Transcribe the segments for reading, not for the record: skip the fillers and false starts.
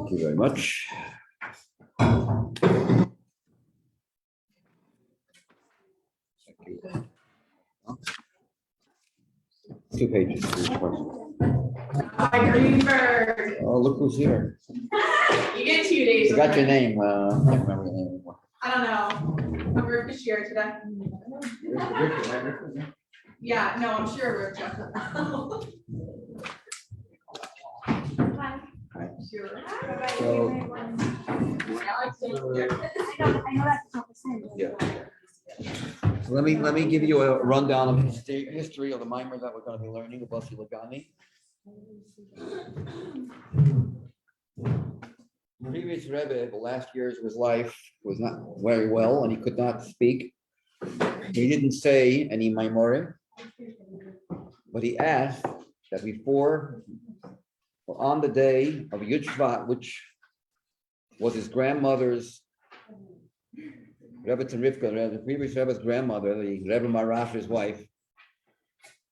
Thank you very much. Thank you. 2 pages for each person. Hi, Greenberg. Oh, look who's here. You get 2 days. You got your name. I can't remember your name anymore. I don't know. I'm Rabbi today. Yeah, no, I'm sure we're just. Hi. Hi. Sure. So, Yeah. So let me give you a rundown of the history of the mimer that we're going to be learning about Lagani. The previous Rebbe, the last years of his life, was not very well and he could not speak. He didn't say any Maimorim, but he asked that before, or on the day of Yud Shvat, which was his grandmother's, Rebbe Rivka, the previous Rebbe's grandmother, the Rebbe Marash's wife.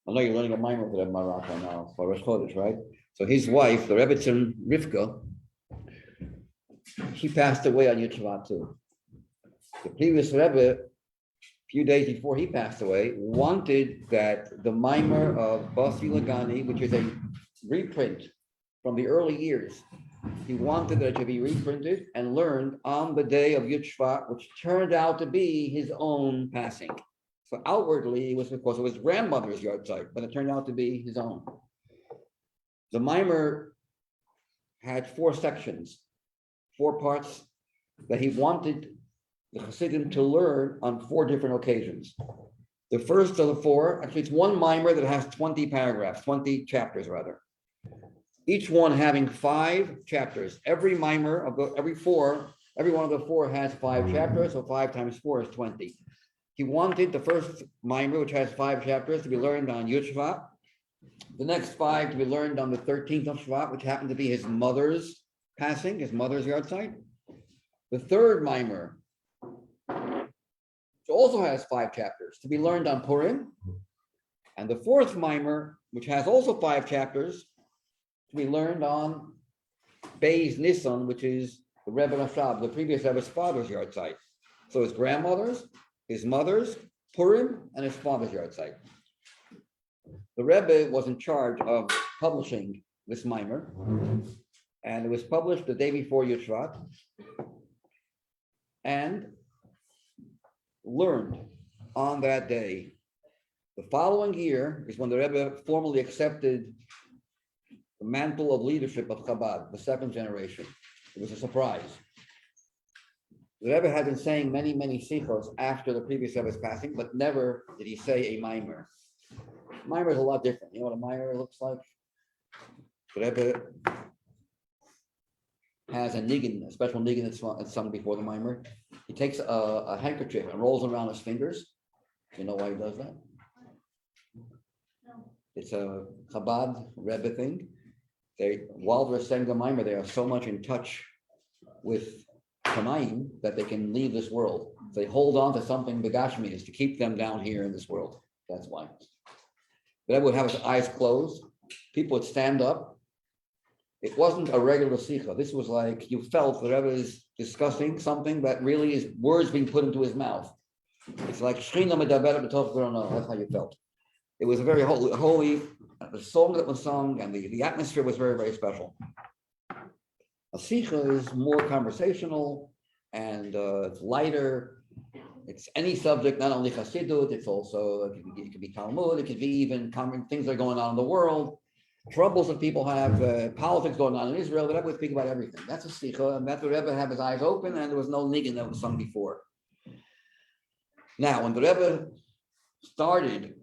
I know you're learning a Maimon with Rebbe Marash now for Rosh Chodesh, right? So his wife, the Rebbe Rivka, she passed away on Yud Shvat too. The previous Rebbe, a few days before he passed away, wanted that the mimer of Basi Lagani, which is a reprint from the early years, he wanted that it to be reprinted and learned on the day of Yud Shvat, which turned out to be his own passing. So outwardly, it was because of his grandmother's yahrzeit, but it turned out to be his own. The mimer had 4 sections, 4 parts that he wanted the Chassidim to learn on 4 different occasions. The first of the 4, actually it's one mimer that has 20 paragraphs, 20 chapters rather. Each one having 5 chapters. Every mimer of every one of the 4 has 5 chapters, so 5 times 4 is 20. He wanted the first mimer, which has 5 chapters, to be learned on Yud Shvat. The next 5 to be learned on the 13th of Shvat, which happened to be his mother's passing, his mother's yahrzeit. The third mimer, which also has 5 chapters, to be learned on Purim. And the 4th mimer, which has also 5 chapters, we learned on Beis Nissan, which is the Rebbe Rashab, the previous Rebbe's father's yahrzeit. So his grandmother's, his mother's, Purim, and his father's yahrzeit. The Rebbe was in charge of publishing this mimer, and it was published the day before Yud Shvat, and learned on that day. The following year is when the Rebbe formally accepted the mantle of leadership of Chabad, the 2nd generation. It was a surprise. The Rebbe had been saying many sichos after the previous Rebbe's passing, but never did he say a mimer. Mimer is a lot different. You know what a mimer looks like? The Rebbe has a niggin, a special niggin that's sung before the mimer. He takes a handkerchief and rolls around his fingers. You know why he does that? It's a Chabad Rebbe thing. While they're saying the mimer, they are so much in touch with Shamayim that they can leave this world. They hold on to something begashmias to keep them down here in this world. That's why. The Rebbe would have his eyes closed. People would stand up. It wasn't a regular sikha. This was like you felt the Rebbe is discussing something that really is words being put into his mouth. It's like Shechina medaber b'tov Korona. That's how you felt. It was a very holy, the song that was sung and the atmosphere was very special. A sikha is more conversational and it's lighter. It's any subject, not only Chassidut, it's also, it could be Talmud, it could be even things that are going on in the world, troubles that people have, politics going on in Israel. The Rebbe would speak about everything. That's a sikha, and that's the Rebbe had his eyes open, and there was no niggin that was sung before. Now, when the Rebbe started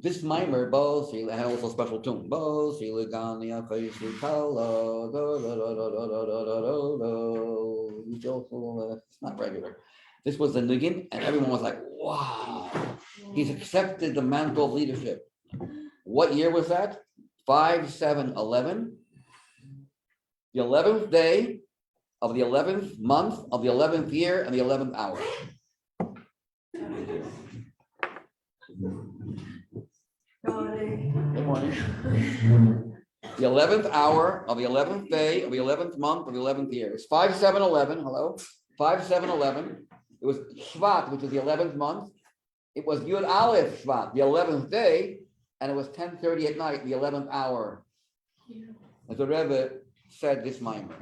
this mimer, Bo, he had also a special tune. Bo, it's not regular. This was the niggin, and everyone was like, wow, he's accepted the mantle of leadership. What year was that? 5/7/11. The 11th day of the 11th month of the 11th year and the 11th hour. Good morning. The 11th hour of the 11th day of the 11th month of the 11th year. It's 5/7/11. Hello, 5/7/11. It was Shvat, which is the 11th month. It was Yud Aleph Shvat, the 11th day, and it was 10:30 at night, the 11th hour. As the Rebbe said this mimer.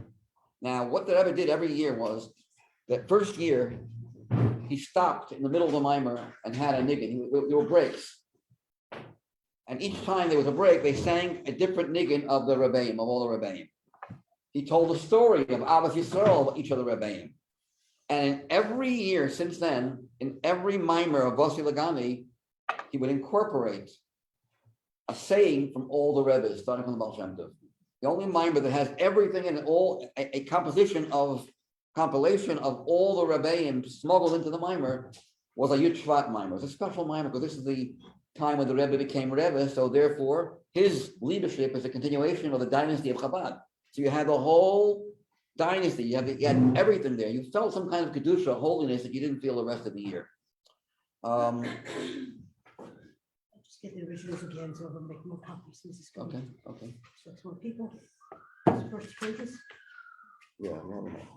Now, what the Rebbe did every year was that first year he stopped in the middle of the mimer and had a niggin. There were breaks. And each time there was a break, they sang a different niggin of the Rebbeim, of all the Rebbeim. He told the story of Abbas Yisrael of each of the Rebbeim. And every year since then, in every mimer of Bossi Lagani, he would incorporate a saying from all the Rebbes, starting from the Baal Shem Tov. The only mimer that has everything in all, a compilation of all the Rebbeim smuggled into the mimer was a Yud Shvat mimer. It's a special mimer because this is the time when the Rebbe became Rebbe, so therefore his leadership is a continuation of the dynasty of Chabad. So you had the whole dynasty, you had everything there. You felt some kind of kedusha, holiness that you didn't feel the rest of the year. Just get the originals again so I'll make more copies. Okay. So it's more people. First pages. Yeah,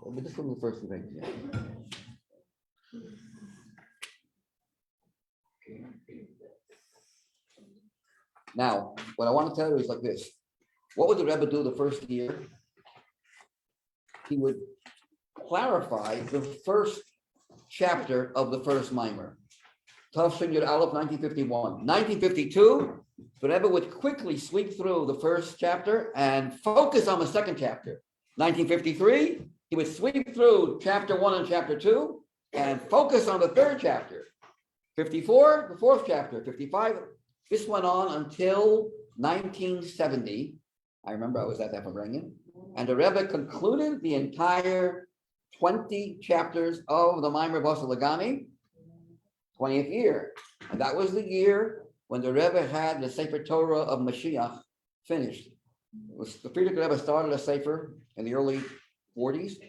but this one the first thing. Yeah. Now, what I want to tell you is like this. What would the Rebbe do the first year? He would clarify the first chapter of the first mimer. Taishan Yud Aleph, 1951. 1952, the Rebbe would quickly sweep through the first chapter and focus on the second chapter. 1953, he would sweep through chapter 1 and chapter 2 and focus on the third chapter. 54, the fourth chapter. 55, this went on until 1970. I remember I was at that Fabrengen. And the Rebbe concluded the entire 20 chapters of the Maimer Bossi Lagani, 20th year. And that was the year when the Rebbe had the Sefer Torah of Mashiach finished. The Frierdiker Rebbe started a Sefer in the early 40s.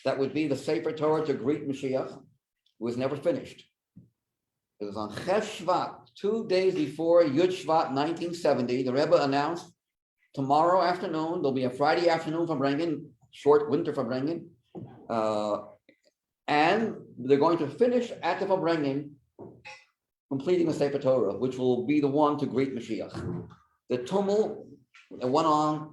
That would be the Sefer Torah to greet Mashiach. It was never finished. It was on Ches Shvat, 2 days before Yud Shvat 1970. The Rebbe announced tomorrow afternoon, there'll be a Friday afternoon Fabrengen, short winter Fabrengen. And they're going to finish at the Fabrengen, completing the Sefer Torah, which will be the one to greet Mashiach. The tumult that went on,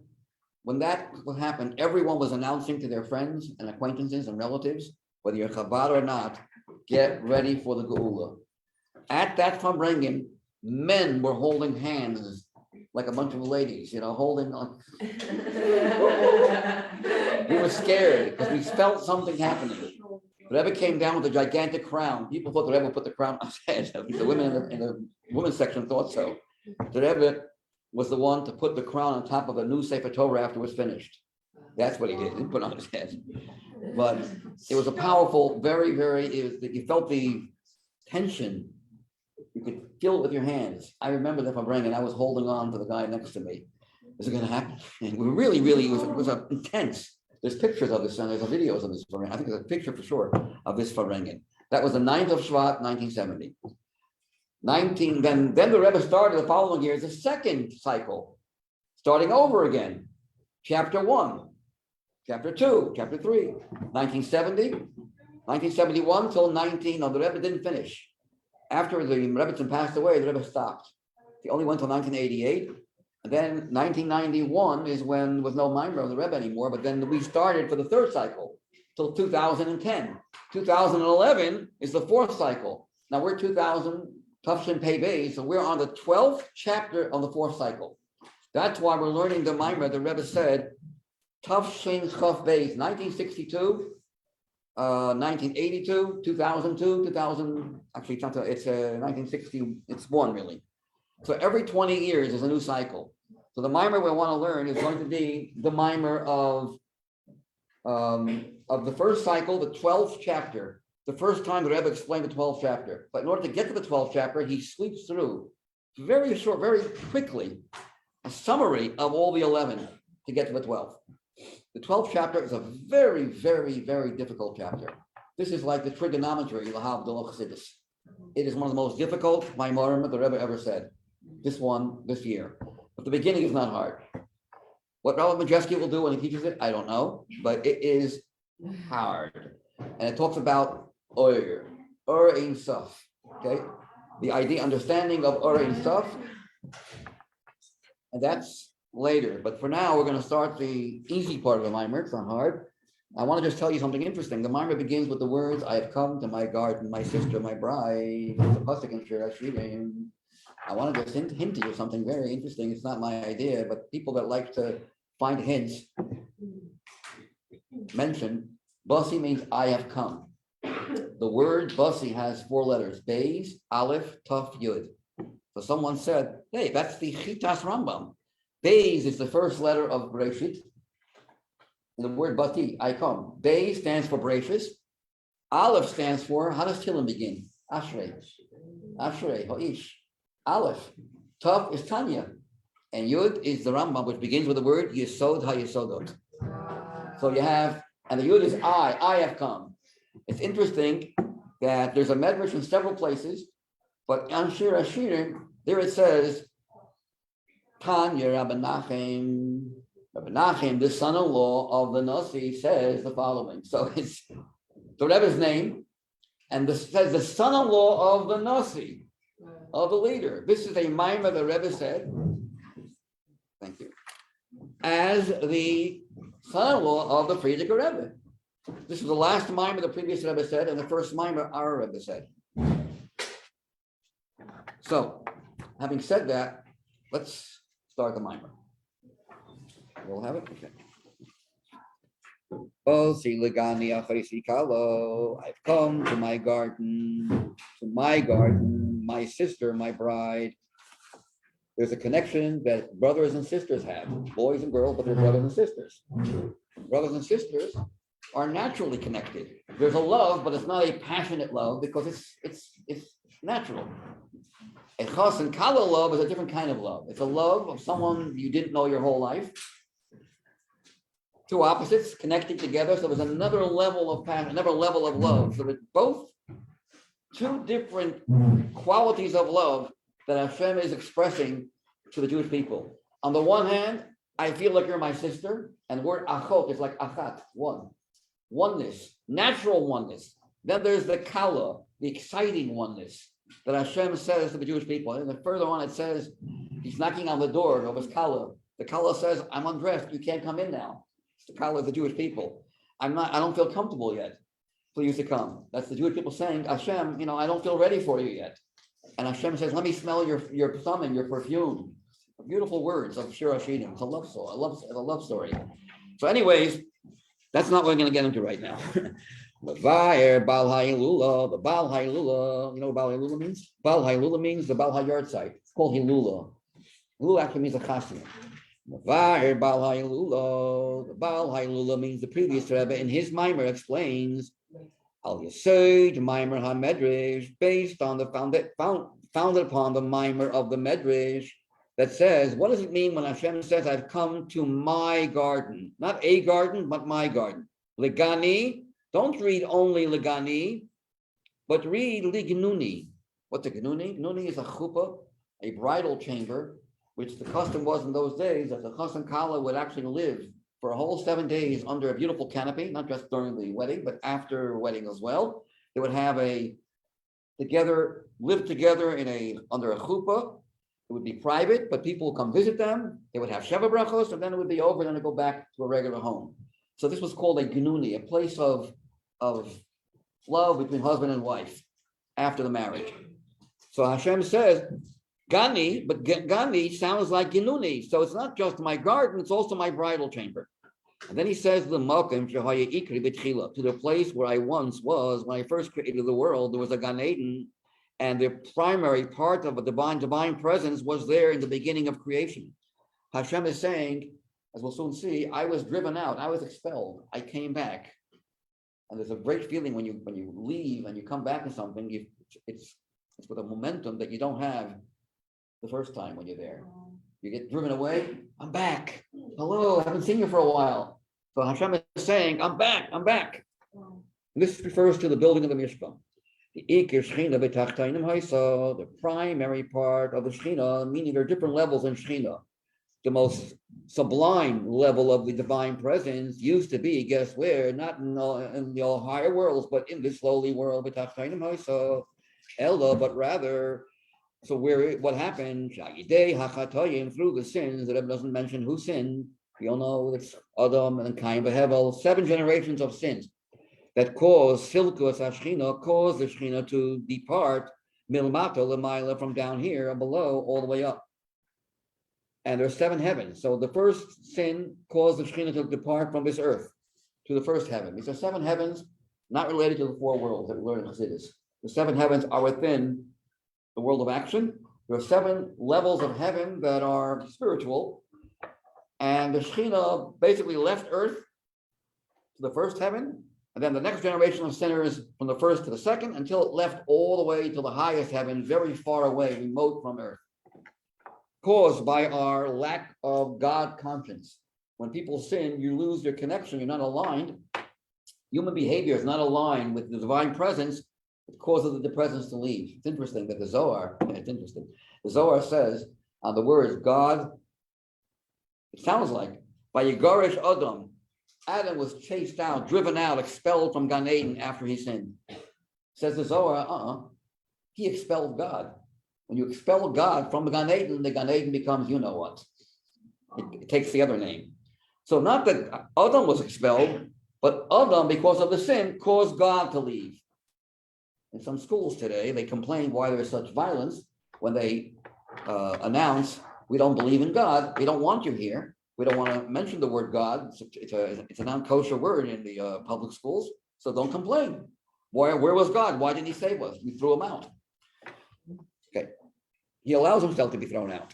when that happened, everyone was announcing to their friends and acquaintances and relatives, whether you're Chabad or not, get ready for the Geula. At that Fabrengen, men were holding hands like a bunch of ladies, holding on. We were scared because we felt something happening. The Rebbe came down with a gigantic crown. People thought the Rebbe would put the crown on his head. The women in the women's section thought so. The Rebbe was the one to put the crown on top of a new Sefer Torah after it was finished. That's what he did. He didn't put it on his head. But it was a powerful, very, you felt the tension. You could feel it with your hands. I remember that Fabrengen, I was holding on to the guy next to me. Is it going to happen? And we really, it was intense. There's pictures of this and there's videos of this. I think there's a picture for sure of this Fabrengen. That was the 9th of Shvat, 1970. Then the Rebbe started the following year, the second cycle, starting over again. Chapter 1, chapter 2, chapter 3, 1970, 1971 till the Rebbe didn't finish. After the Rebbetzin passed away, the Rebbe stopped. He only went till 1988. And then 1991 is when there was no Maimer of the Rebbe anymore, but then we started for the third cycle till 2010. 2011 is the fourth cycle. Now we're 2000, Taishan Pei Beis, so we're on the 12th chapter of the fourth cycle. That's why we're learning the Maimer. The Rebbe said, Taishan Chaf Beis, 1962, 1982, 2002, 2000, actually it's 1960, it's one really. So every 20 years is a new cycle. So the Maimer we want to learn is going to be the Maimer of the first cycle, the 12th chapter. The first time the Rebbe explained the 12th chapter. But in order to get to the 12th chapter, he sweeps through very short, very quickly, a summary of all the 11 to get to the 12th. The 12th chapter is a very, very, very difficult chapter. This is like the trigonometry Lahav Dolo Chassidus. It is one of the most difficult Maimarim the Rebbe ever said. This year. But the beginning is not hard. What Rabbi Majeski will do when he teaches it, I don't know, but it is hard. And it talks about Ur Ein Sof, okay? The idea, understanding of Ur Ein Sof, and that's later. But for now, we're going to start the easy part of the Mimer. It's not hard. I want to just tell you something interesting. The Mimer begins with the words, I have come to my garden, my sister, my bride. It's a pasuk in Shir Hashirim. I want to just hint to you something very interesting. It's not my idea, but people that like to find hints mention, Basi means I have come. The word Basi has 4 letters, Beis, Aleph, Taf, Yud. So someone said, hey, that's the Chitas Rambam. Beis is the first letter of Bereshit. The word Bati, I come. Beis stands for Bereshit. Aleph stands for, how does Tehillim begin? Ashrei. Ashrei, Ho'ish. Aleph. Taf is Tanya. And Yud is the Rambam, which begins with the word Yesod HaYesodot. So you have, and the Yud is I have come. It's interesting that there's a medrash in several places, but on Shir Hashirim, there it says, Tanya Rabbi Nachem, the son-in-law of the Nasi, says the following. So it's the Rebbe's name, and this says the son-in-law of the Nasi, of the leader. This is a mimer the Rebbe said, thank you, as the son-in-law of the Friedrich Rebbe. This is the last mimer the previous Rebbe said, and the first mimer our Rebbe said. So, having said that, let's start the mimer. We'll have it. Okay. Oh, see, Legani Achari Kalo. I've come to my garden, my sister, my bride. There's a connection that brothers and sisters have, boys and girls, but they're brothers and sisters. Brothers and sisters are naturally connected. There's a love, but it's not a passionate love because it's natural. A chas and kala love is a different kind of love. It's a love of someone you didn't know your whole life. 2 opposites connected together. So there's another level of passion, another level of love. So it's both 2 different qualities of love that Hashem is expressing to the Jewish people. On the one hand, I feel like you're my sister, and the word achot is like achat, one. Oneness, natural oneness. Then there's the kala, the exciting oneness that Hashem says to the Jewish people. And then further on it says, he's knocking on the door of his kala. The kala says, I'm undressed, you can't come in now. It's the kala of the Jewish people. I don't feel comfortable yet for you to come. That's the Jewish people saying, Hashem, I don't feel ready for you yet. And Hashem says, let me smell your thumb, your perfume. Beautiful words of Shir Hashirim. It's a love story. A love story. So anyways, that's not what we're going to get into right now. Vayer Baal Hailula, the Baal Hailula. You know what Baal Hailula means? Baal Hailula means the Baal Hayard site. It's called Hilula. Hilula actually means a chassid. Vayer Baal Hailula. The Baal Hailula means the previous Rebbe in his mimer explains Al Yesod Mimer HaMedrash, based on the founded upon the mimer of the Medrash that says, what does it mean when Hashem says, I've come to my garden? Not a garden, but my garden. Legani, don't read only Legani, but read Lignuni. What's a Gnuni? Gnuni is a chuppah, a bridal chamber, which the custom was in those days that the chas and kala would actually live for a whole 7 days under a beautiful canopy, not just during the wedding, but after wedding as well. They would have live together under a chuppah. It would be private, but people would come visit them. They would have Sheva brachos, and then it would be over, then they go back to a regular home. So this was called a gnuni, a place of love between husband and wife after the marriage. So Hashem says, Gani, but Gani sounds like gnuni. So it's not just my garden, it's also my bridal chamber. And then he says, to the place where I once was, when I first created the world, there was a Gan Eden, and the primary part of a divine presence was there in the beginning of creation. Hashem is saying, as we'll soon see, I was driven out, I was expelled, I came back. And there's a great feeling when you leave and you come back to something, it's with a momentum that you don't have the first time when you're there. You get driven away, I'm back. Hello, I haven't seen you for a while. So Hashem is saying, I'm back. This refers to the building of the Mishkan. The primary part of the Shechina, meaning there are different levels in Shechina. the most sublime level of the divine presence used to be, guess where? Not in the all higher worlds, but in this lowly world, but rather, so what happened? Through the sins, that doesn't mention who sinned. We all know it's Adam and Cain, Hevel, 7 generations of sins that caused the Shechina to depart milmata l'mayla, from down here and below all the way up. And there's 7 heavens. So the first sin caused the Shechina to depart from this earth to the first heaven. These are 7 heavens, not related to the 4 worlds that we learn in Chassidus. The 7 heavens are within the world of action. There are 7 levels of heaven that are spiritual. And the Shechina basically left earth to the first heaven. And then the next generation of sinners from the first to the second, until it left all the way to the highest heaven, very far away, remote from earth, caused by our lack of God conscience. When people sin, you lose your connection, you're not aligned. Human behavior is not aligned with the divine presence. It causes the presence to leave. It's interesting that the Zohar says on the words God, it sounds like, by Yigarish Adam, Adam was chased out, driven out, expelled from Gan Eden after he sinned. Says the Zohar, he expelled God. When you expel God from the Gan Eden becomes you know what. It takes the other name. So not that Adam was expelled, but Adam, because of the sin, caused God to leave. In some schools today, they complain why there is such violence when they announce, we don't believe in God, we don't want you here. We don't want to mention the word God. It's a non-kosher word in the public schools, so don't complain. Where was God? Why didn't he save us? We threw him out. Okay. He allows himself to be thrown out.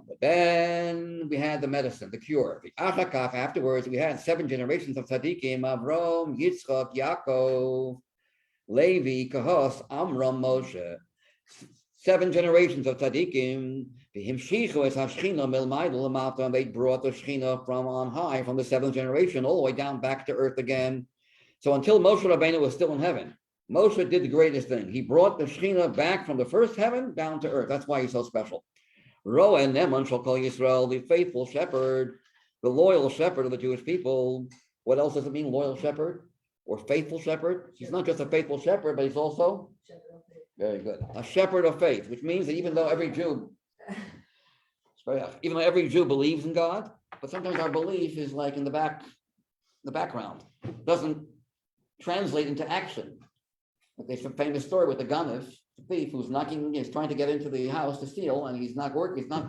But then we had the medicine, the cure. Afterwards, we had 7 generations of tzaddikim: Avram, Yitzchak, Yaakov, Levi, Kahos, Amram, Moshe. 7 generations of tzaddikim. And they brought the Shechina from on high, from the 7th generation, all the way down back to earth again. So until Moshe Rabbeinu was still in heaven, Moshe did the greatest thing. He brought the Shechina back from the first heaven down to earth. That's why he's so special. Roa Neman shall call Yisrael, the faithful shepherd, the loyal shepherd of the Jewish people. What else does it mean, loyal shepherd or faithful shepherd? He's not just a faithful shepherd, but he's also, very good, a shepherd of faith, which means that even though every Jew believes in God, but sometimes our belief is like in the background, doesn't translate into action. Like there's a famous story with the Ganav, the thief who's trying to get into the house to steal, and he's not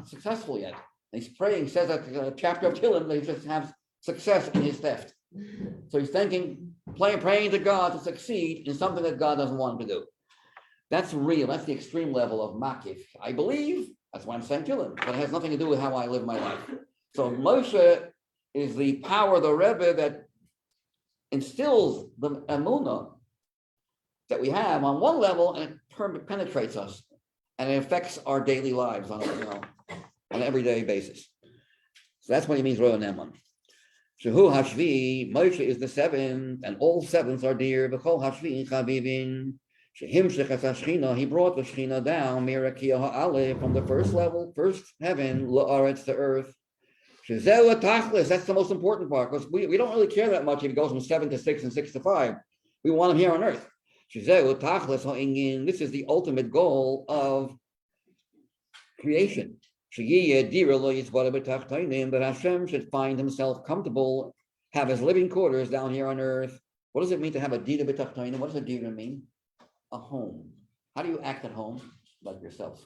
successful yet. And he's praying, says a chapter of Tehillim, that he just has success in his theft. So he's praying to God to succeed in something that God doesn't want him to do. That's real. That's the extreme level of makif. I believe, that's why I'm saying Tehillim, but it has nothing to do with how I live my life. So Moshe is the power of the Rebbe that instills the emunah that we have on one level, and it penetrates us, and it affects our daily lives on an everyday basis. So that's what he means, Roya Neman. Shehu Hashvi, Moshe is the 7th, and all 7s are dear. B'chol Hashvi Chavivin. Shehim Shechas Shechina, he brought the Shechina down, Mirakia Ha'aleh, from the first level, first heaven, La'aretz, to earth. Shezeh Tachlis, that's the most important part, because we don't really care that much if it goes from 7 to 6 and 6 to 5. We want him here on earth. Shezeh Tachlis Ha'ingin, this is the ultimate goal of creation. That Hashem should find himself comfortable, have his living quarters down here on earth. What does it mean to have a dira b'tachtonim? What does a dira mean? A home. How do you act at home? Like yourself.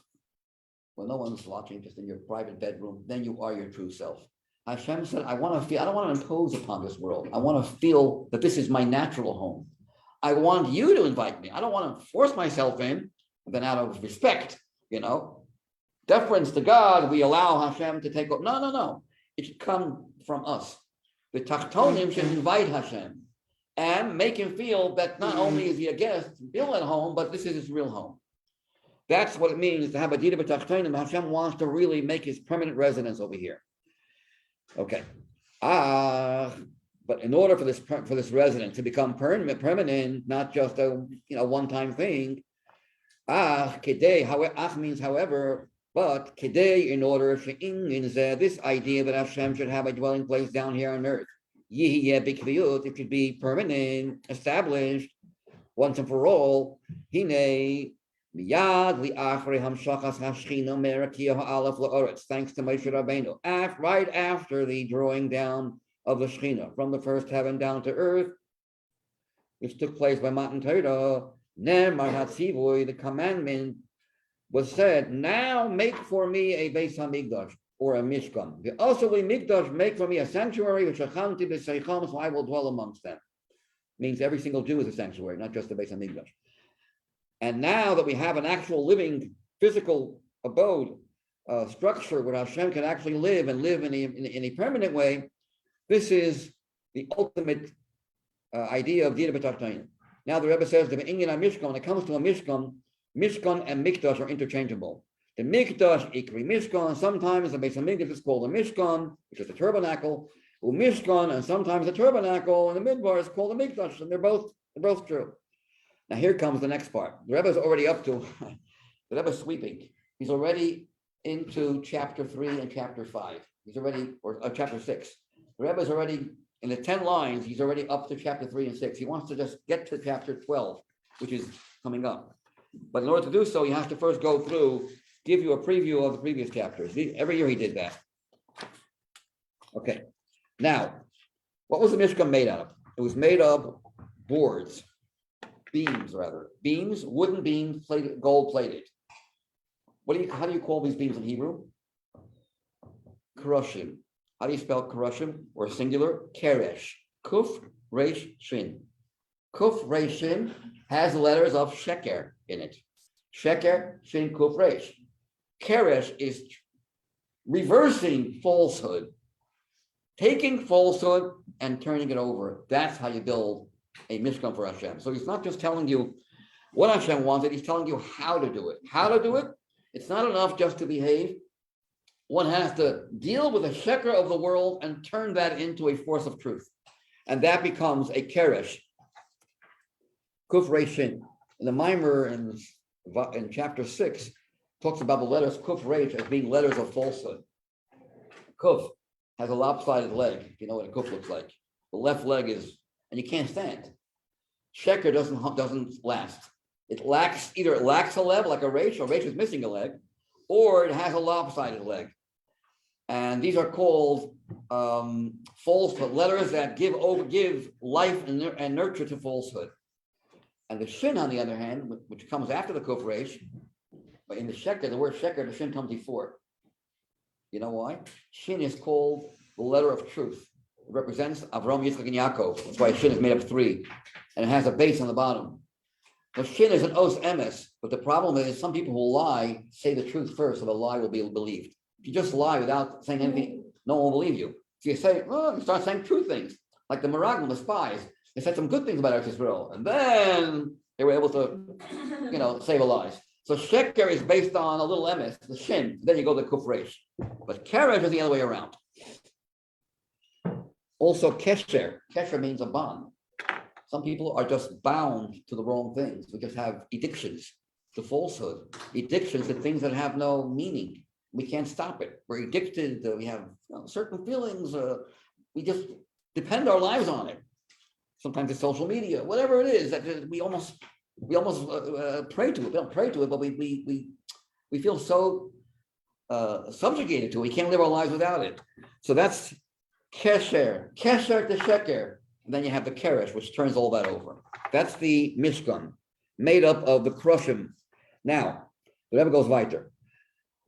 When no one's watching, just in your private bedroom, then you are your true self. Hashem said, I don't want to impose upon this world. I want to feel that this is my natural home. I want you to invite me. I don't want to force myself in, and then out of respect, deference to God, we allow Hashem to take over. No. It should come from us. The Tachtonim should invite Hashem and make him feel that not only is he a guest, still at home, but this is his real home. That's what it means to have a dira b'tachtonim. Hashem wants to really make his permanent residence over here. Okay. But in order for this residence to become permanent, not just a one-time thing, kedei, means however, But kedei, in order this idea that Hashem should have a dwelling place down here on earth, it should be permanent, established, once and for all. Hine miyad li'achri hamshachas hashchina merakiyah ha'alef la'oretz. Thanks to Moshe Rabbeinu, right after the drawing down of the Shechina from the first heaven down to earth, which took place by Matan Torah, Nemar Hatzivoy, the commandment was said, now make for me a Beis HaMikdash, or a Mishkan. The also Mikdash, make for me a sanctuary, which Achanti b'Seicham, so I will dwell amongst them. Means every single Jew is a sanctuary, not just the Beis HaMikdash. And now that we have an actual living, physical abode, structure where Hashem can actually live and live in a permanent way, this is the ultimate idea of Dira B'Tachtonim. Now the Rebbe says that when it comes to a Mishkan, Mishkan and Mikdash are interchangeable. The Mikdash, Ikri Mishkan, sometimes the Beis HaMikdash is called a Mishkan, which is the tabernacle, or Mishkan, and sometimes the tabernacle and the Midbar is called a Mikdash, and they're both true. Now here comes the next part. The Rebbe is already up to, the Rebbe is sweeping. He's already into chapter 3 and chapter 5. He's already, or chapter 6. The Rebbe is already, in the 10 lines, he's already up to chapter 3 and 6. He wants to just get to chapter 12, which is coming up. But in order to do so, he has to first go through, give you a preview of the previous chapters. Every year he did that. Okay. Now, what was the Mishkan made out of? It was made of beams, wooden beams, plated, gold plated. How do you call these beams in Hebrew? Kerushim. How do you spell kerushim, or singular? Keresh. Kuf, resh, shin. Kuf, resh, shin has letters of sheker in it. Sheker, shin, kuf, resh. Keresh is reversing falsehood, taking falsehood and turning it over. That's how you build a Mishkan for Hashem. So he's not just telling you what Hashem wanted, he's telling you how to do it. How to do it? It's not enough just to behave. One has to deal with the sheker of the world and turn that into a force of truth. And that becomes a keresh. Kuf Reishin. The Mimer in chapter 6 talks about the letters Kuf Reish as being letters of falsehood. Kuf has a lopsided leg, if you know what a kuf looks like. The left leg is, and you can't stand. Sheker doesn't last. It lacks a leg, like a reish, or reish is missing a leg, or it has a lopsided leg. And these are called falsehood, letters that give life and nurture to falsehood. And the shin, on the other hand, which comes after the kuf reish, but in the sheker, the word sheker, the shin comes before. You know why? Shin is called the letter of truth. It represents Avram, Yitzchak, and Yaakov. That's why shin is made of 3, and it has a base on the bottom. The shin is an os emes, but the problem is some people who lie say the truth first, so the lie will be believed. If you just lie without saying anything, no one will believe you. If you say, you start saying true things, like the Meraglim, the spies, they said some good things about Eretz Yisrael, and then they were able to, save lies. So sheker is based on a little emes, the shin. Then you go to kuf reish. But keresh is the other way around. Also kesher. Kesher means a bond. Some people are just bound to the wrong things. We just have addictions to falsehood, addictions to things that have no meaning. We can't stop it. We're addicted. We have certain feelings. We just depend our lives on it. Sometimes it's social media, whatever it is, that we almost pray to it. We don't pray to it, but we feel so subjugated to it. We can't live our lives without it. So that's kesher to sheker. And then you have the keresh, which turns all that over. That's the Mishkan, made up of the kerushim. Now, the Rebbe goes weiter.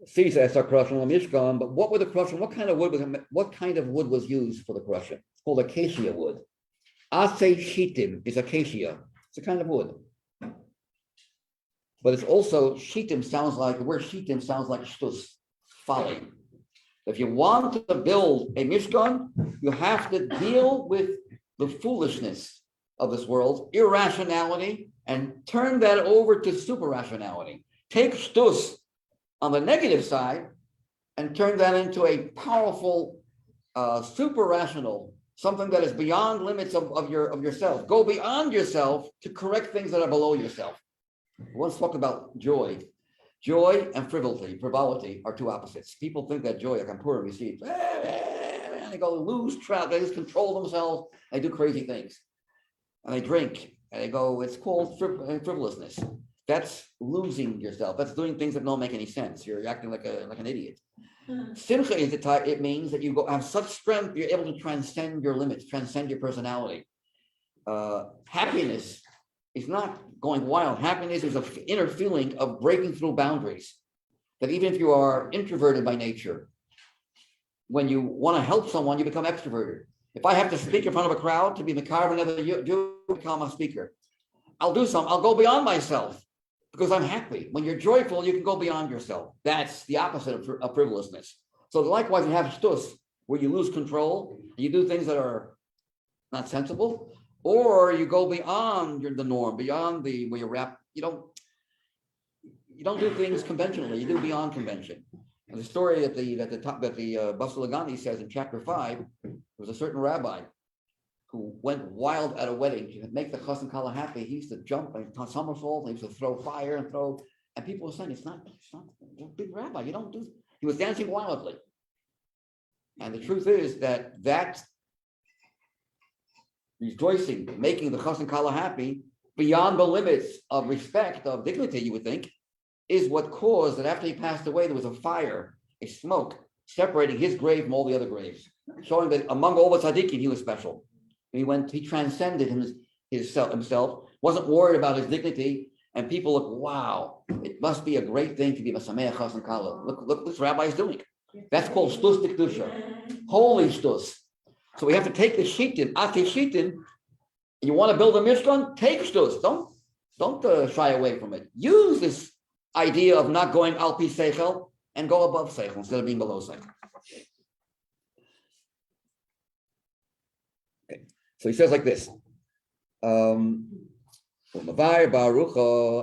See, says kerushim Mishkan, but what were the kerushim? What kind of wood was used for the kerushim? It's called acacia wood. Asay shitim is acacia. It's a kind of wood. But it's also, the word shitim sounds like shtus, folly. If you want to build a Mishkan, you have to deal with the foolishness of this world, irrationality, and turn that over to super rationality. Take shtus on the negative side and turn that into a powerful, super rational, something that is beyond limits of yourself. Go beyond yourself to correct things that are below yourself. We once talked about joy. Joy and frivolity are two opposites. People think that joy, like on Purim, you see, and they go lose track, they just control themselves, they do crazy things. And they drink, and they go, it's called frivolousness. That's losing yourself. That's doing things that don't make any sense. You're acting like an idiot. Simcha is the type, it means that you go have such strength, you're able to transcend your limits, transcend your personality. Happiness is not going wild. Happiness is an inner feeling of breaking through boundaries. That even if you are introverted by nature, when you want to help someone, you become extroverted. If I have to speak in front of a crowd to be Makar another Jew, become a speaker. I'll go beyond myself because I'm happy. When you're joyful, you can go beyond yourself. That's the opposite of frivolousness. So likewise, you have shtus, where you lose control, and you do things that are not sensible, or you go beyond the norm, beyond where you're wrapped. You don't do things conventionally. You do beyond convention. And the story that the Basel Lagani says in chapter 5, there was a certain rabbi who went wild at a wedding to make the chassan kala happy. He used to jump and somersault. He used to throw fire and people were saying, it's not you're a big rabbi. You don't do. He was dancing wildly. And the truth is that rejoicing, making the chassan kala happy beyond the limits of respect, of dignity, you would think, is what caused that after he passed away, there was a fire, a smoke, separating his grave from all the other graves, showing that among all the tzaddikim, he was special. He transcended himself, wasn't worried about his dignity, and people look, wow, it must be a great thing to be a sameach chassan kala. Look what this rabbi is doing. That's called shtus d'kedusha, holy shtus. So we have to take the shitin, ati shitin. You want to build a mishkan? Take shtus. Don't shy away from it. Use this idea of not going al pi seichel and go above seichel instead of being below seichel. Okay, so he says like this. Mavai Baruch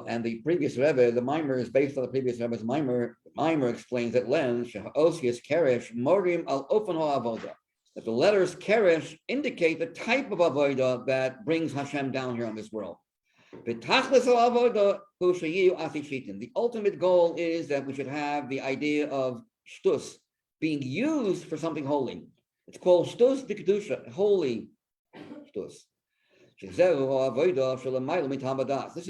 and the previous Rebbe, the mimer is based on the previous Rebbe's mimer. The mimer explains that Len Osius Keresh Morim al Ofen Avoda. That the letters Keresh indicate the type of avoda that brings Hashem down here on this world. The ultimate goal is that we should have the idea of shtus being used for something holy. It's called shtus d'kedusha, holy shtus. This is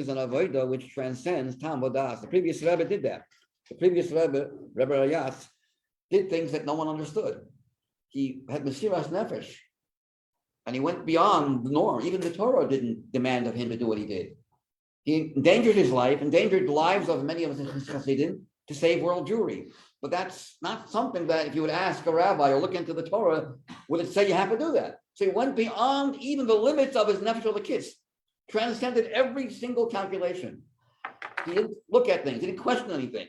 an avoda which transcends tam vadas. The previous Rebbe did that. The previous Rebbe Rayatz, did things that no one understood. He had mesiras nefesh, and he went beyond the norm. Even the Torah didn't demand of him to do what he did. He endangered his life, endangered the lives of many of his Chassidim to save world Jewry. But that's not something that if you would ask a rabbi or look into the Torah, would it say you have to do that? So he went beyond even the limits of his nefesh of the kiss, transcended every single calculation. He didn't look at things, he didn't question anything.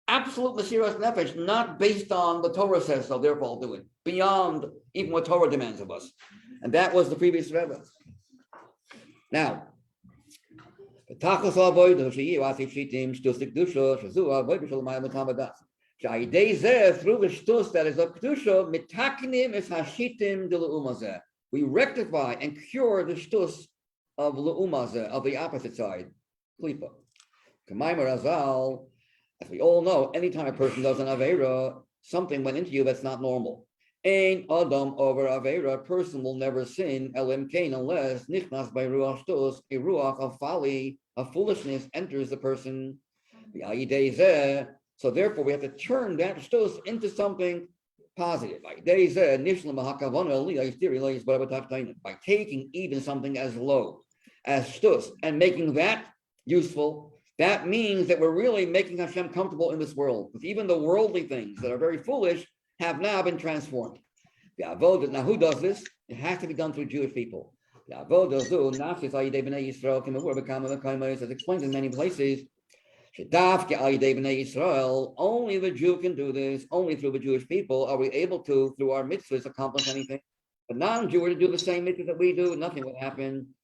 Absolute mesiras nefesh, not based on the Torah says so, therefore I'll do it. Beyond even what Torah demands of us. And that was the previous Rebbe. Now, through the shtus that is of kedusha, mitaknim es hashitim de leumazeh. We rectify and cure the shtus of leumazeh, of the opposite side, klipa. K'maimer azal, as we all know, anytime a person does an aveira, something went into you that's not normal. Ein adam over aveira, a person will never sin, elim kain, unless nichnas by ruach shtus, a ruach of folly, of foolishness enters the person. So therefore, we have to turn that shtus into something positive. By taking even something as low as shtus and making that useful, that means that we're really making Hashem comfortable in this world. Because even the worldly things that are very foolish have now been transformed. Now, who does this? It has to be done through Jewish people. As explained in many places, only the Jew can do this. Only through the Jewish people are we able to, through our mitzvahs, accomplish anything. A non-Jew were to do the same mitzvahs that we do, nothing would happen.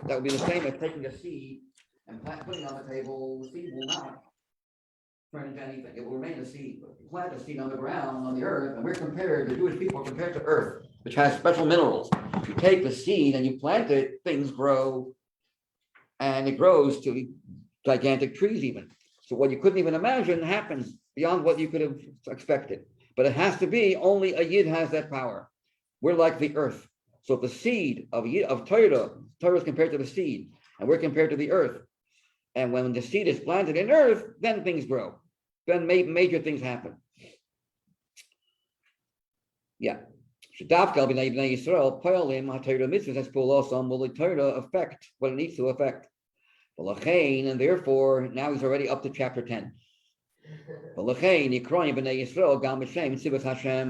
That would be the same as taking a seed and putting it on the table. The seed will not turn into anything. It will remain a seed. But if you plant a seed on the ground, on the earth, and the Jewish people are compared to earth, which has special minerals. If you take the seed and you plant it, things grow, and it grows to gigantic trees even. So what you couldn't even imagine happens beyond what you could have expected. But it has to be only a Yid has that power. We're like the earth. So the seed of Torah is compared to the seed, and we're compared to the earth. And when the seed is planted in earth, then things grow. Then major things happen. Yeah. Affect what it needs to affect. And therefore, now he's already up to chapter 10.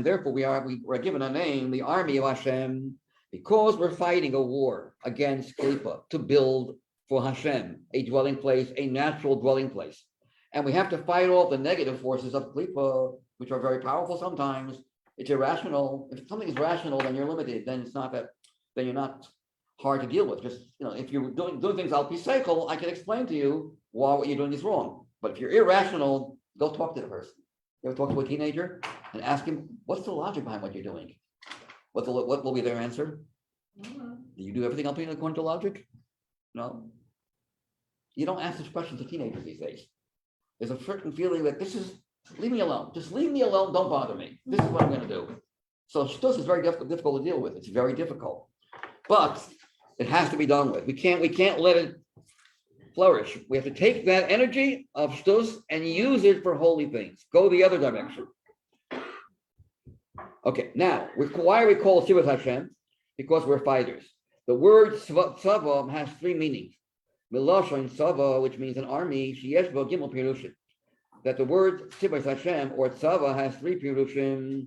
Therefore, we are given a name, the Army of Hashem, because we're fighting a war against Klipa to build for Hashem a dwelling place, a natural dwelling place. And we have to fight off the negative forces of Klipa, which are very powerful sometimes. It's irrational. If something is rational, then you're limited. Then it's not that. Then you're not hard to deal with. Just if you're doing things al pi seichel, I can explain to you why what you're doing is wrong. But if you're irrational, go talk to the person. You ever talk to a teenager and ask him, "What's the logic behind what you're doing?" What will be their answer? Do you do everything according to logic? No. You don't ask these questions to teenagers these days. There's a certain feeling that leave me alone. Just leave me alone. Don't bother me. This is what I'm going to do. So shtus is very difficult to deal with. It's very difficult, but it has to be done with. We can't let it flourish. We have to take that energy of shtus and use it for holy things. Go the other direction. Okay, now why are we called Shiva Hashem? Because we're fighters. The word tzava has three meanings. Milashon tzava, which means an army, sheyesh bo gimel pirushim. That the word Shiva Hashem or tzava has three pirushim.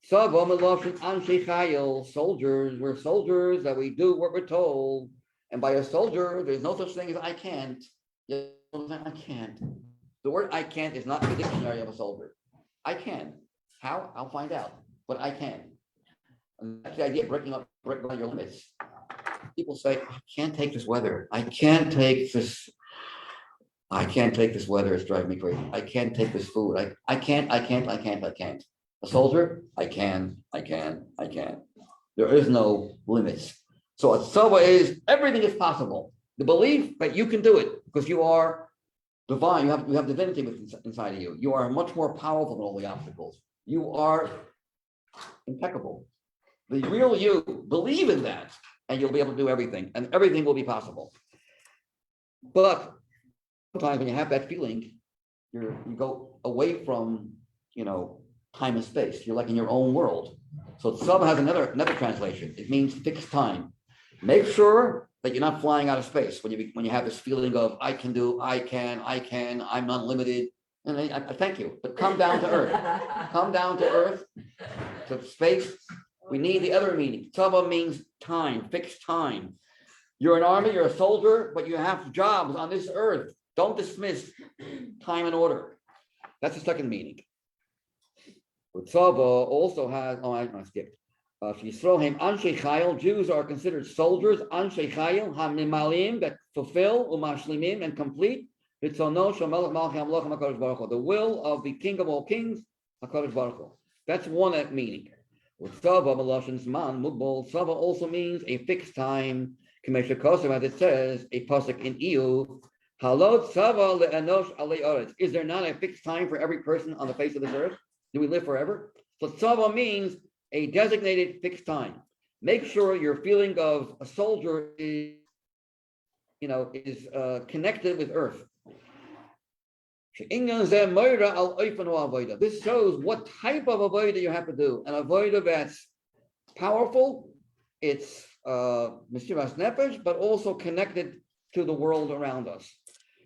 Tzava milashon anshe chayil, soldiers. We're soldiers that we do what we're told. And by a soldier, there's no such thing as I can't. I can't. The word I can't is not in the dictionary of a soldier. I can. How? I'll find out. But I can. And that's the idea of breaking down your limits. People say, I can't take this weather. I can't take this weather. It's driving me crazy. I can't take this food. I can't. A soldier, I can. There is no limits. So a tzava is everything is possible. The belief that you can do it because you are divine. You have divinity inside of you. You are much more powerful than all the obstacles. You are impeccable. The real you, believe in that, and you'll be able to do everything, and everything will be possible. But sometimes when you have that feeling, you go away from time and space. You're like in your own world. So tzava has another translation. It means fixed time. Make sure that you're not flying out of space when you have this feeling of I can, I'm unlimited. And I thank you, but come down to earth. Come down to earth, to space. We need the other meaning. Tzava means time, fixed time. You're an army, you're a soldier, but you have jobs on this earth. Don't dismiss time and order. That's the second meaning. Tzava also has, I skipped. Anshe Chayil, Jews are considered soldiers. Anshe Chayil, Hamimalim, that fulfill, Umashlimim, and complete. The will of the King of all kings, HaKadosh Baruch Hu. That's one meaning. Tzava also means a fixed time. As it says, a pasuk in Iyov, Halot tzava le'enosh alei oretz. Is there not a fixed time for every person on the face of this earth? Do we live forever? So tzava means a designated fixed time. Make sure your feeling of a soldier is connected with earth. This shows what type of avodah you have to do. An avodah that's powerful, it's mesiras nefesh, but also connected to the world around us.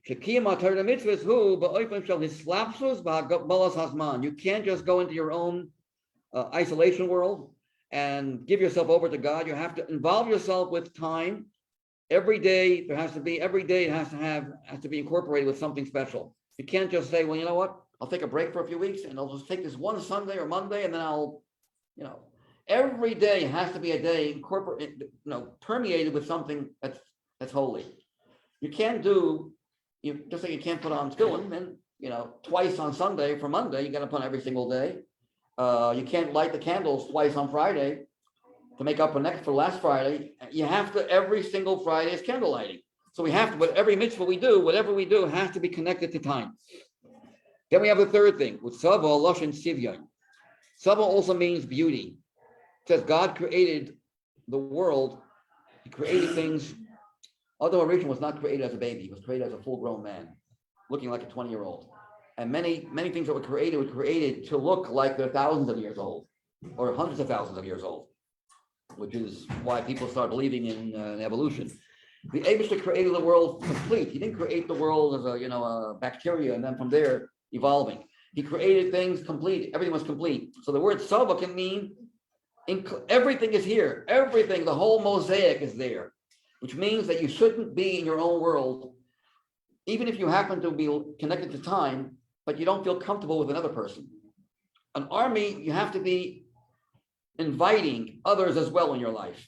You can't just go into your own isolation world and give yourself over to God. You have to involve yourself with time. Every day it has to be incorporated with something special. You can't just say, well, you know what? I'll take a break for a few weeks and I'll just take this one Sunday or Monday and then I'll, every day has to be a day permeated with something that's holy. You can't just say you can't put on tefillin and, twice on Sunday for Monday, you got to put on every single day. You can't light the candles twice on Friday to make up for last Friday. You have to, every single Friday is candle lighting. So we have to, but every mitzvah we do, whatever we do, has to be connected to time. Then we have the third thing, with Sava, Lashon Sivyon. Sava also means beauty. It says God created the world. He created things, although originally was not created as a baby, it was created as a full-grown man, looking like a 20-year-old. And many things that were created to look like they're thousands of years old, or hundreds of thousands of years old, which is why people start believing in evolution. The Eibishter created the world complete. He didn't create the world as a bacteria and then from there evolving. He created things complete. Everything was complete. So the word Sava can mean everything is here. Everything, the whole mosaic is there, which means that you shouldn't be in your own world, even if you happen to be connected to time, but you don't feel comfortable with another person. An army, you have to be inviting others as well in your life.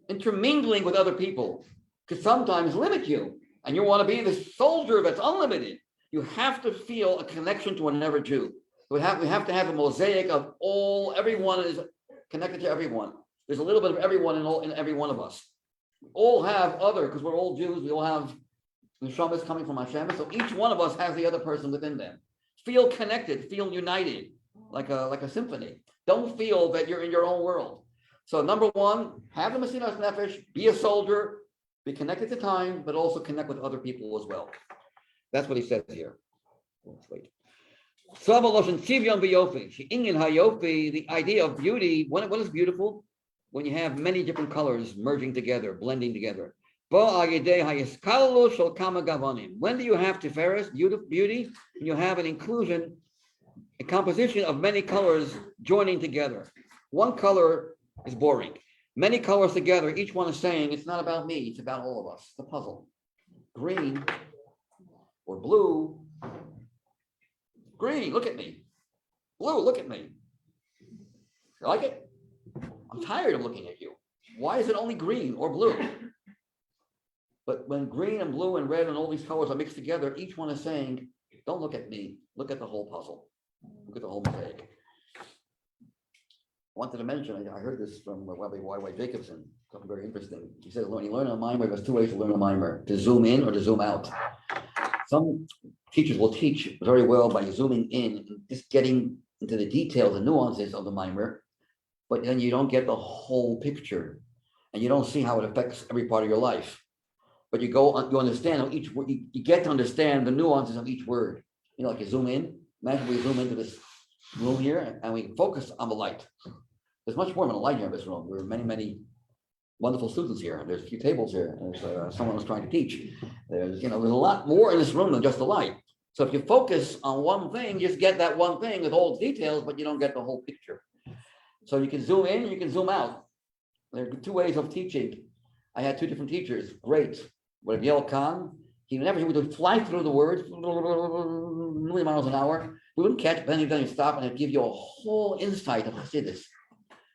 Intermingling with other people could sometimes limit you, and you want to be the soldier that's unlimited. You have to feel a connection to another Jew. We have to have a mosaic of everyone is connected to everyone. There's a little bit of everyone in every one of us. We all have because we're all Jews, we all have neshamas coming from Hashem. So each one of us has the other person within them. Feel connected, feel united, like a symphony. Don't feel that you're in your own world. So number one, have the Mesinas Nefesh, be a soldier, be connected to time, but also connect with other people as well. That's what he says here. Let's wait. The idea of beauty, what is beautiful? When you have many different colors merging together, blending together. When do you have Tiferes, beauty? When you have an inclusion, a composition of many colors joining together. One color is boring. Many colors together, each one is saying, it's not about me, it's about all of us. It's a puzzle. Green or blue. Green, look at me. Blue, look at me. You like it? I'm tired of looking at you. Why is it only green or blue? But when green and blue and red and all these colors are mixed together, each one is saying, don't look at me, look at the whole puzzle. Look at the whole mosaic. I wanted to mention, I heard this from Rabbi Y.Y. Jacobson, something very interesting. He says, when you learn a mimer, there's two ways to learn a mimer, to zoom in or to zoom out. Some teachers will teach very well by zooming in and just getting into the details and nuances of the mimer, but then you don't get the whole picture and you don't see how it affects every part of your life. But you understand how each word, you get to understand the nuances of each word. Like you zoom in, imagine we zoom into this room here and we focus on the light. There's much more than a light here in this room. There are many wonderful students here. There's a few tables here. There's someone who's trying to teach. There's a lot more in this room than just the light. So if you focus on one thing, you just get that one thing with all its details, but you don't get the whole picture. So you can zoom in, you can zoom out. There are two ways of teaching. I had two different teachers. Great. With Yel Khan, he would fly through the words, a million miles an hour. We wouldn't catch, but then he'd stop and it'd give you a whole insight of Chassidus.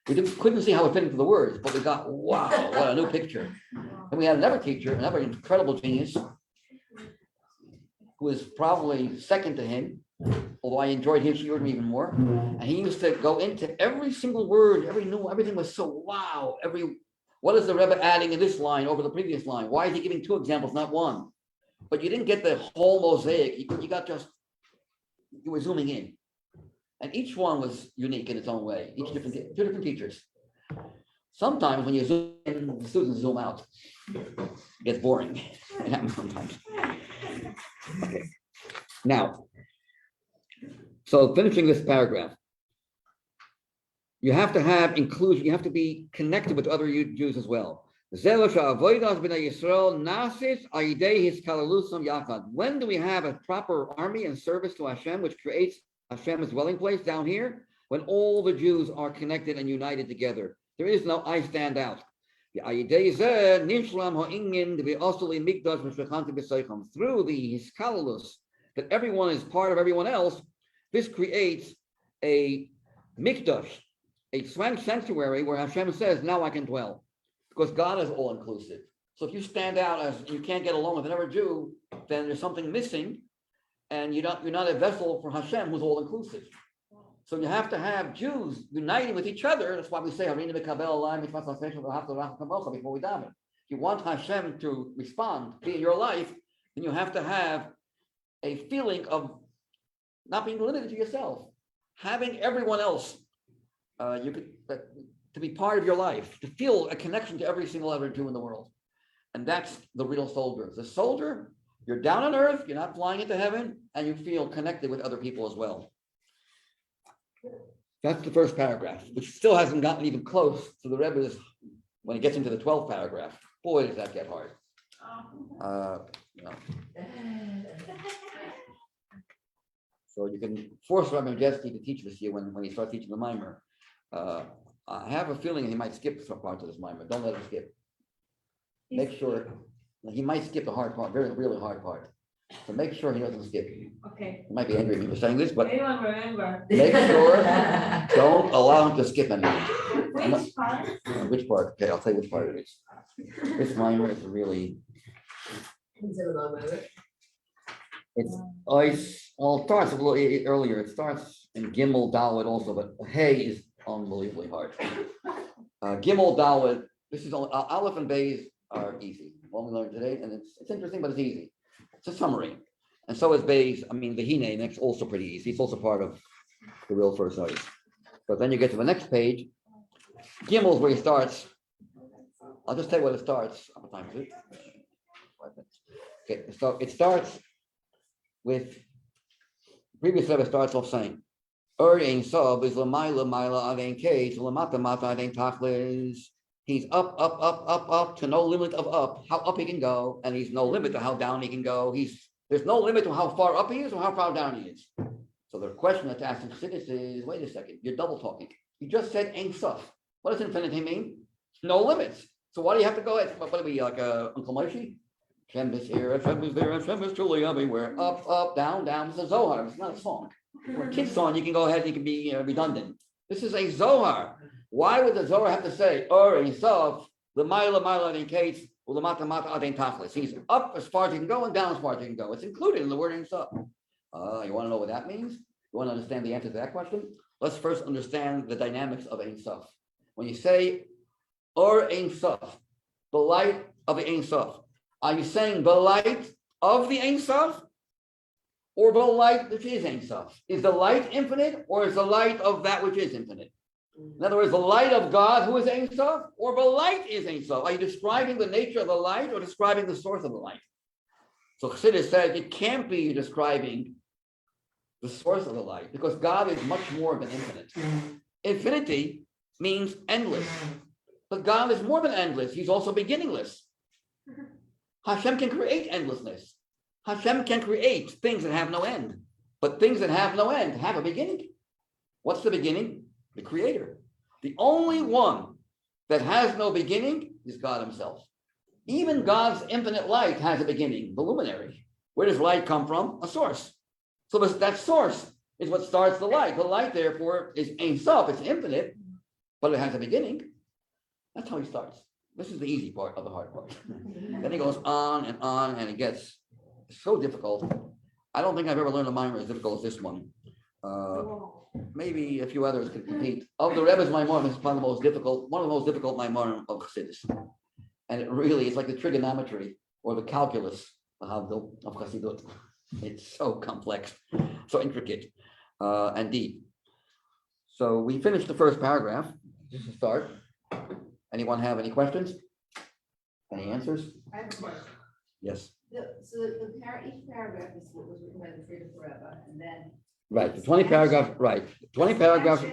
We couldn't see how it fit into the words, but we got, wow, what a new picture. And we had another teacher, another incredible genius, who was probably second to him, although I enjoyed his shiurim even more. And he used to go into every single word, everything was so wow. What is the Rebbe adding in this line over the previous line? Why is he giving two examples, not one? But you didn't get the whole mosaic. You got you were zooming in. And each one was unique in its own way. Two different teachers. Sometimes when you zoom in, the students zoom out. It gets boring. It happens sometimes. Okay. Now, so finishing this paragraph. You have to have inclusion. You have to be connected with other Jews as well. When do we have a proper army and service to Hashem, which creates Hashem's dwelling place down here? When all the Jews are connected and united together. There is no I stand out. Through the Hiskalus, that everyone is part of everyone else, this creates a mikdash, a sanctuary where Hashem says, now I can dwell, because God is all inclusive. So if you stand out as you can't get along with another Jew, then there's something missing, and you're not a vessel for Hashem who's all inclusive. So you have to have Jews uniting with each other. That's why we say before we daven. you want Hashem to respond, be in your life, then you have to have a feeling of not being limited to yourself, having everyone else to be part of your life, to feel a connection to every single other Jew in the world. And that's the real soldier. The soldier, you're down on earth, you're not flying into heaven, and you feel connected with other people as well. That's the first paragraph, which still hasn't gotten even close to the Rebbe's, when it gets into the 12th paragraph. Boy, does that get hard. So you can force Rabbi Majesty to teach this year when he starts teaching the mimer. I have a feeling he might skip some parts of this mimer. Don't let him skip. Make sure he might skip the hard part, really hard part. So make sure he doesn't skip. Okay. He might be angry at me for saying this, but Anyone remember? make sure don't allow him to skip anything. Which part? Which part? Okay, I'll tell you which part it is. This mimer is really. It starts a little earlier. It starts in Gimel Dalet also, but Hey is unbelievably hard. Gimel Dalet. This is Aleph and Beis are easy. What we learned today, and it's interesting, but it's easy. It's a summary, and so is Beis. I mean, the Hine next also pretty easy. It's also part of the real first notice. But then you get to the next page. Gimel is where he starts. I'll just tell you what it starts. How much time is it? 5 minutes. Okay, so it starts with previous Rebbe starts off saying, Ein Sob is Lamaila Maila Adein Case, Lamata Mata Adein Tachlis. He's up to no limit of up, how up he can go, and he's no limit to how down he can go. There's no limit to how far up he is or how far down he is. So the question that's asked in Chassidus is, wait a second, you're double talking. You just said Ein Sof. What does infinity mean? No limits. So why do you have to go? What are we, like Uncle Moshe? Hashem is here, Hashem is there, Hashem is truly everywhere. Up, down. It's a Zohar. It's not a song. For a kid's song, you can go ahead, you can be redundant. This is a Zohar. Why would the Zohar have to say, Ein Sof, L'mayla Adein Case, U'Lamata Mata Adein Tachlis? He's up as far as he can go and down as far as he can go. It's included in the word Ein Sof. You want to know what that means? You want to understand the answer to that question? Let's first understand the dynamics of Ein Sof. When you say, Ein Sof, the light of the Ein Sof, are you saying the light of the Ein Sof or the light which is Ein Sof? Is the light infinite or is the light of that which is infinite? In other words, the light of God who is Ein Sof or the light is Ein Sof? Are you describing the nature of the light or describing the source of the light? So Chassidus said it can't be describing the source of the light because God is much more than infinite. Infinity means endless, but God is more than endless. He's also beginningless. Hashem can create endlessness. Hashem can create things that have no end, but things that have no end have a beginning. What's the beginning? The Creator. The only one that has no beginning is God himself. Even God's infinite light has a beginning, the luminary. Where does light come from? A source. So that source is what starts the light. The light, therefore, is Ein Sof. It's infinite, but it has a beginning. That's how he starts. This is the easy part of the hard part. Then he goes on, and it gets so difficult. I don't think I've ever learned a mimer as difficult as this one. Maybe a few others could compete. Of the Rebbe's Maimorim, it's probably one of the most difficult Maimorim of Chassidus. And it really is like the trigonometry or the calculus of Chassidut. It's so complex, so intricate, and deep. So we finished the first paragraph. Just to start. Anyone have any questions? Any answers? I have a question. Yes. Each paragraph was written by the freedom forever, and then. Right, the 20 paragraph, right. 20 paragraphs.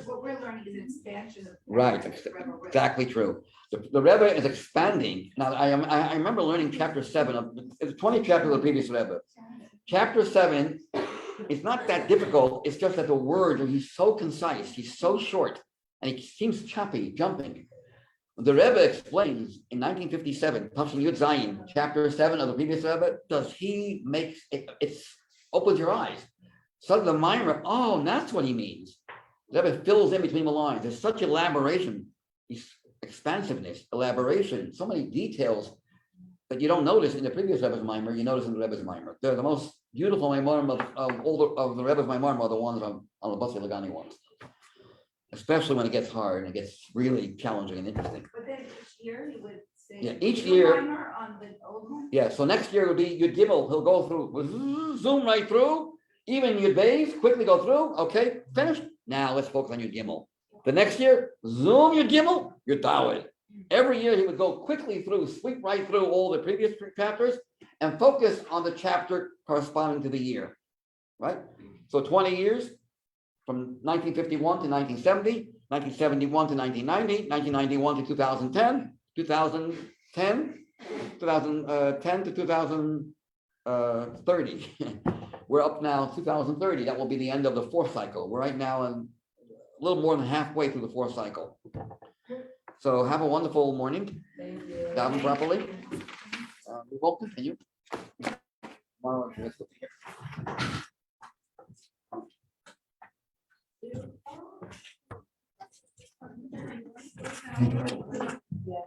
What we're learning is an expansion of. Right, exactly true. The Rebbe is expanding. Now, I remember learning chapter 7 of the 20 chapters of the previous Rebbe. Chapter 7 is not that difficult. It's just that the words, he's so concise, he's so short, and he seems choppy, jumping. The Rebbe explains in 1957, Taishan Yud Zayin, chapter 7 of the previous Rebbe, it opens your eyes. So the Myra, that's what he means. The Rebbe fills in between the lines. There's such elaboration, expansiveness, elaboration, so many details that you don't notice in the previous Rebbe's Mimer, you notice in the Rebbe's Mimer. They're the most beautiful Mimerim of the Rebbe's Mimerim are the ones on the Basi Lagani ones. Especially when it gets hard and it gets really challenging and interesting. But then each year he would say Yeah, each year, Timer on the old one? yeah, so next year will be Yud Gimel, he'll go through, zoom right through, even Yud Beis, quickly go through, okay, finished. Now let's focus on Yud Gimel. The next year, zoom Yud Gimel, Yud Daled. Every year he would go quickly through, sweep right through all the previous chapters and focus on the chapter corresponding to the year, right? So 20 years from 1951 to 1970, 1971 to 1990, 1991 to 2010, 2010 to 2030. We're up now 2030. That will be the end of the fourth cycle. We're right now in a little more than halfway through the fourth cycle. So have a wonderful morning. Thank you. Daven properly. We will continue. Tomorrow, let's look here. Yes.